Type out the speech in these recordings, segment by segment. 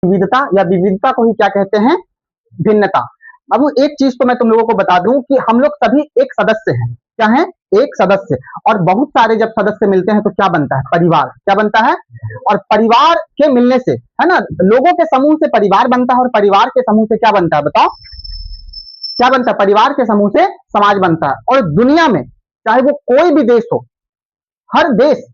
विविधता या विविधता को ही क्या कहते हैं? भिन्नता। अब एक चीज तो मैं तुम लोगों को बता दूं कि हम लोग सभी एक सदस्य हैं। क्या है? एक सदस्य। और बहुत सारे जब सदस्य मिलते हैं तो क्या बनता है? परिवार। क्या बनता है? और परिवार के मिलने से, है ना, लोगों के समूह से परिवार बनता है, और परिवार के समूह से क्या बनता है? बताओ क्या बनता है? परिवार के समूह से समाज बनता है। और दुनिया में चाहे वो कोई भी देश हो, हर देश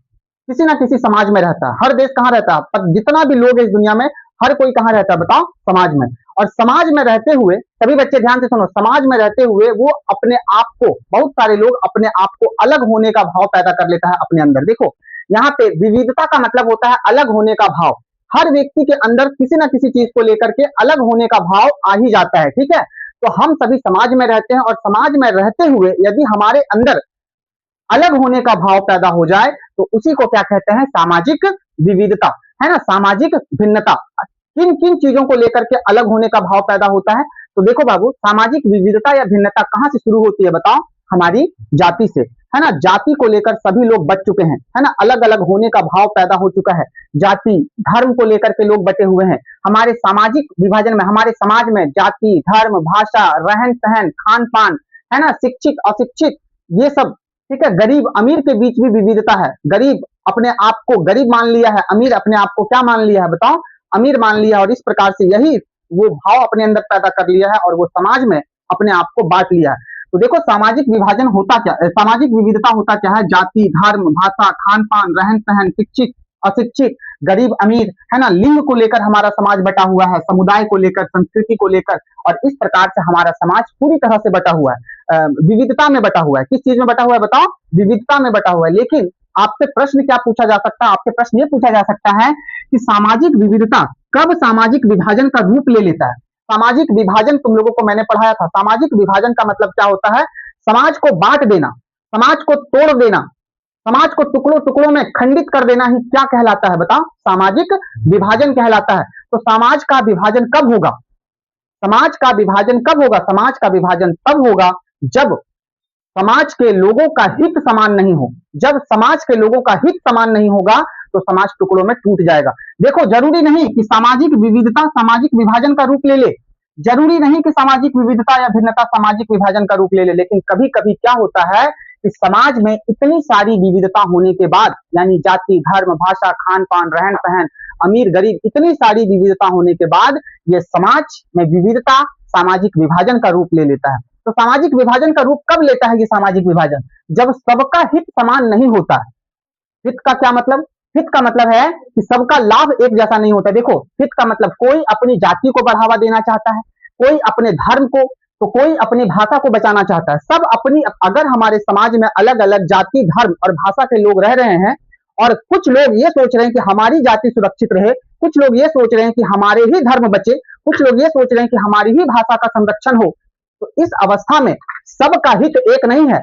किसी ना किसी समाज में रहता है। हर देश कहाँ रहता है? पर जितना भी लोग है इस दुनिया में, हर कोई कहाँ रहता है? बताओ, समाज में। और समाज में रहते हुए, सभी बच्चे ध्यान से सुनो, समाज में रहते हुए वो अपने आप को, बहुत सारे लोग अपने आप को अलग होने का भाव पैदा कर लेता है अपने अंदर। देखो, यहाँ पे विविधता का मतलब होता है अलग होने का भाव। हर व्यक्ति के अंदर किसी ना किसी चीज को लेकर के अलग होने का भाव आ ही जाता है। ठीक है, तो हम सभी समाज में रहते हैं, और समाज में रहते हुए यदि हमारे अंदर अलग होने का भाव पैदा हो जाए तो उसी को क्या कहते हैं? सामाजिक विविधता, है ना, सामाजिक भिन्नता। किन किन चीजों को लेकर के अलग होने का भाव पैदा होता है? तो देखो बाबू, सामाजिक विविधता या भिन्नता कहां से शुरू होती है? बताओ, हमारी जाति से, है ना। जाति को लेकर सभी लोग बट चुके हैं, है ना, अलग अलग होने का भाव पैदा हो चुका है। जाति धर्म को लेकर के लोग बटे हुए हैं। हमारे सामाजिक विभाजन में, हमारे समाज में जाति, धर्म, भाषा, रहन सहन, खान पान, है ना, शिक्षित अशिक्षित, ये सब, ठीक है। गरीब अमीर के बीच भी विविधता है। गरीब अपने आप को गरीब मान लिया है, अमीर अपने आप को क्या मान लिया है? बताओ, अमीर मान लिया। और इस प्रकार से यही वो भाव अपने अंदर पैदा कर लिया है, और वो समाज में अपने आप को बांट लिया है। तो देखो, सामाजिक विभाजन होता क्या, सामाजिक विविधता होता क्या है? जाति, धर्म, भाषा, खान पान, रहन सहन, शिक्षित अशिक्षित, गरीब अमीर, है ना, लिंग को लेकर हमारा समाज बटा हुआ है, समुदाय को लेकर, संस्कृति को लेकर, और इस प्रकार से हमारा समाज पूरी तरह से बटा हुआ है, विविधता में बटा हुआ है। किस चीज में बटा हुआ है? बताओ, विविधता में बटा हुआ है। लेकिन आपसे प्रश्न क्या पूछा जा सकता है? आपसे प्रश्न ये पूछा जा सकता है कि सामाजिक विविधता कब सामाजिक विभाजन का रूप ले लेता है? सामाजिक विभाजन तुम लोगों को मैंने पढ़ाया था। सामाजिक विभाजन का मतलब क्या होता है? समाज को बांट देना, समाज को तोड़ देना, समाज को टुकड़ों टुकड़ों में खंडित कर देना ही क्या कहलाता है? बताओ, सामाजिक विभाजन कहलाता है। तो समाज का विभाजन कब होगा? समाज का विभाजन कब होगा? समाज का विभाजन तब होगा जब समाज के लोगों का हित समान नहीं हो। जब समाज के लोगों का हित समान नहीं होगा तो समाज टुकड़ों में टूट जाएगा। देखो, जरूरी नहीं कि सामाजिक विविधता सामाजिक विभाजन का रूप ले ले, जरूरी नहीं कि सामाजिक विविधता या भिन्नता सामाजिक विभाजन का रूप ले ले, लेकिन कभी कभी क्या होता है कि समाज में इतनी सारी विविधता होने के बाद, यानी जाति, धर्म, भाषा, खान पान, रहन सहन, अमीर गरीब, इतनी सारी विविधता होने के बाद ये समाज में विविधता सामाजिक विभाजन का रूप ले लेता है। तो सामाजिक विभाजन का रूप कब लेता है ये सामाजिक विभाजन? जब सबका हित समान नहीं होता है। हित का क्या मतलब? हित का मतलब है कि सबका लाभ एक जैसा नहीं होता। देखो, हित का मतलब कोई अपनी जाति को बढ़ावा देना चाहता है, कोई अपने धर्म को, तो कोई अपनी भाषा को बचाना चाहता है। सब अपनी, अगर हमारे समाज में अलग अलग जाति, धर्म और भाषा के लोग रह रहे हैं, और कुछ लोग ये सोच रहे हैं कि हमारी जाति सुरक्षित रहे, कुछ लोग ये सोच रहे हैं कि हमारे ही धर्म बचे, कुछ लोग ये सोच रहे हैं कि हमारी ही भाषा का संरक्षण हो, तो इस अवस्था में सबका हित एक नहीं है।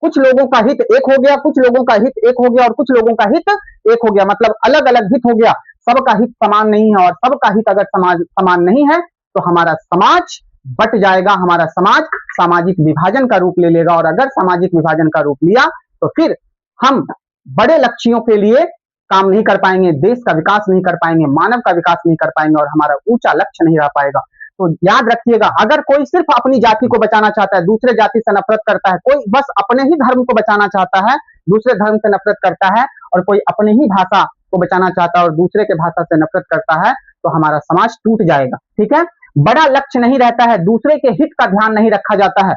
कुछ लोगों का हित एक हो गया, कुछ लोगों का हित एक हो गया, और कुछ लोगों का हित एक हो गया, मतलब अलग अलग हित हो गया। सबका हित समान नहीं है, और सबका हित अगर समाज समान नहीं है तो हमारा समाज बट जाएगा, हमारा समाज सामाजिक विभाजन का रूप ले लेगा। और अगर सामाजिक विभाजन का रूप लिया तो फिर हम बड़े लक्ष्यों के लिए काम नहीं कर पाएंगे, देश का विकास नहीं कर पाएंगे, मानव का विकास नहीं कर पाएंगे, और हमारा ऊंचा लक्ष्य नहीं रह पाएगा। तो याद रखिएगा, अगर कोई सिर्फ अपनी जाति को बचाना चाहता है, दूसरे जाति से नफरत करता है, कोई बस अपने ही धर्म को बचाना चाहता है, दूसरे धर्म से नफरत करता है, और कोई अपनी ही भाषा को बचाना चाहता है और दूसरे के भाषा से नफरत करता है, तो हमारा समाज टूट जाएगा। ठीक है, बड़ा लक्ष्य नहीं रहता है, दूसरे के हित का ध्यान नहीं रखा जाता है।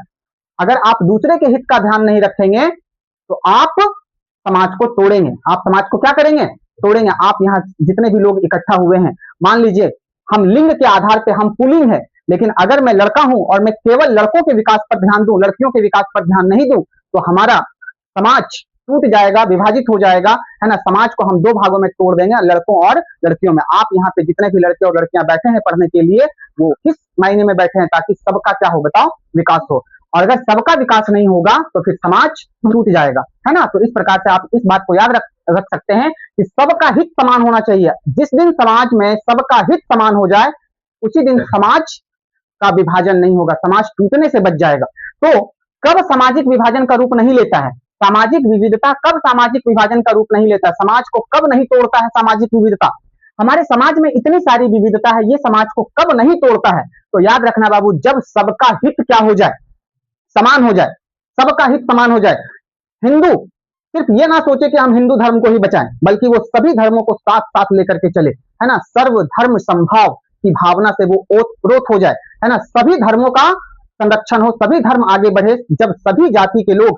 अगर आप दूसरे के हित का ध्यान नहीं रखेंगे तो आप समाज को तोड़ेंगे। आप समाज को क्या करेंगे? तोड़ेंगे। आप यहाँ जितने भी लोग इकट्ठा हुए हैं, मान लीजिए हम लिंग के आधार पे हम पुलिंग है, लेकिन अगर मैं लड़का हूं और मैं केवल लड़कों के विकास पर ध्यान दूं, लड़कियों के विकास पर ध्यान नहीं दूं, तो हमारा समाज टूट जाएगा, विभाजित हो जाएगा, है ना। समाज को हम दो भागों में तोड़ देंगे, लड़कों और लड़कियों में। आप यहाँ पे जितने भी लड़के और लड़कियां बैठे हैं पढ़ने के लिए, वो किस मायने में बैठे हैं? ताकि सबका क्या हो? बताओ, विकास हो। और अगर सबका विकास नहीं होगा तो फिर समाज टूट जाएगा, है ना। तो इस प्रकार से आप इस बात को याद रख सकते हैं कि सबका हित समान होना चाहिए। जिस दिन समाज में सबका हित समान हो जाए उसी दिन समाज का विभाजन नहीं होगा, समाज टूटने से बच जाएगा। तो कब सामाजिक विभाजन का रूप नहीं लेता है? सामाजिक विविधता कब सामाजिक विभाजन का रूप नहीं लेता है? समाज को कब नहीं तोड़ता है सामाजिक विविधता? हमारे समाज में इतनी सारी विविधता है, ये समाज को कब नहीं तोड़ता है? तो याद रखना बाबू, जब सबका हित क्या हो जाए, समान हो जाए, सबका हित समान हो जाए। हिंदू सिर्फ ये ना सोचे कि हम हिंदू धर्म को ही बचाएं, बल्कि वो सभी धर्मों को साथ साथ लेकर के चले, है ना, सर्वधर्म संभाव की भावना से वो ओतप्रोत हो जाए, है ना, सभी धर्मों का संरक्षण हो, सभी धर्म आगे बढ़े। जब सभी जाति के लोग,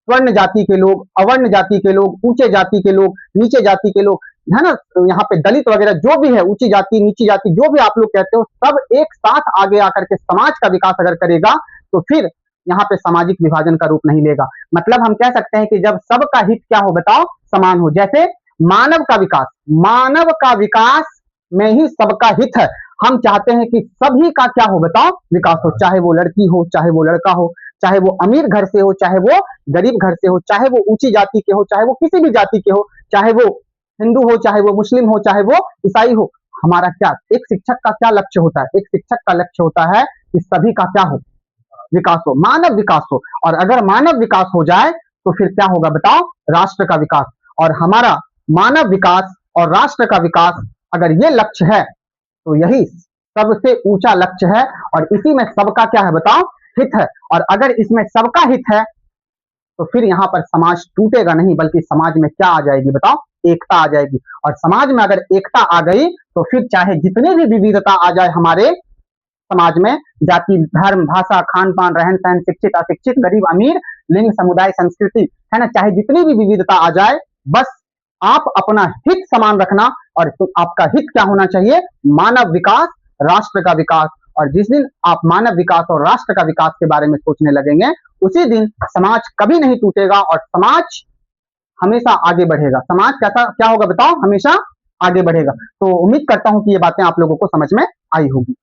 स्वर्ण जाति के लोग, अवर्ण जाति के लोग, ऊंचे जाति के लोग, नीचे जाति के लोग, है ना, यहाँ पे दलित वगैरह जो भी है, ऊंची जाति नीची जाति जो भी आप लोग कहते हो, सब एक साथ आगे आकर के समाज का विकास अगर करेगा तो फिर यहाँ पे सामाजिक विभाजन का रूप नहीं लेगा। मतलब हम कह सकते हैं कि जब सबका हित क्या हो बताओ, समान हो। जैसे मानव का विकास, मानव का विकास में ही सबका हित है। हम चाहते हैं कि सभी का क्या हो बताओ, विकास हो, चाहे वो लड़की हो, चाहे वो लड़का हो, चाहे वो अमीर घर से हो, चाहे वो गरीब घर से हो, चाहे वो ऊंची जाति के हो, चाहे वो किसी भी जाति के हो, चाहे वो हिंदू हो, चाहे वो मुस्लिम हो, चाहे वो ईसाई हो। हमारा क्या, एक शिक्षक का क्या लक्ष्य होता है? एक शिक्षक का लक्ष्य होता है कि सभी का क्या हो, विकास हो, मानव विकास हो। और अगर मानव विकास हो जाए तो फिर क्या होगा बताओ, राष्ट्र का विकास। और हमारा मानव विकास और राष्ट्र का विकास अगर ये लक्ष्य है तो यही सबसे ऊंचा लक्ष्य है, और इसी में सबका क्या है बताओ, हित है। और अगर इसमें सबका हित है तो फिर यहाँ पर समाज टूटेगा नहीं, बल्कि समाज में क्या आ जाएगी बताओ, एकता आ जाएगी। और समाज में अगर एकता आ गई तो फिर चाहे जितनी भी विविधता आ जाए हमारे समाज में, जाति, धर्म, भाषा, खान पान, रहन सहन, शिक्षित अशिक्षित, गरीब अमीर, लिंग, समुदाय, संस्कृति, है ना, चाहे जितनी भी विविधता आ जाए, बस आप अपना हित समान रखना। और तो आपका हित क्या होना चाहिए, मानव विकास, राष्ट्र का विकास। और जिस दिन आप मानव विकास और राष्ट्र का विकास के बारे में सोचने लगेंगे, उसी दिन समाज कभी नहीं टूटेगा और समाज हमेशा आगे बढ़ेगा। समाज कैसा क्या होगा बताओ, हमेशा आगे बढ़ेगा। तो उम्मीद करता हूं कि ये बातें आप लोगों को समझ में आई होगी।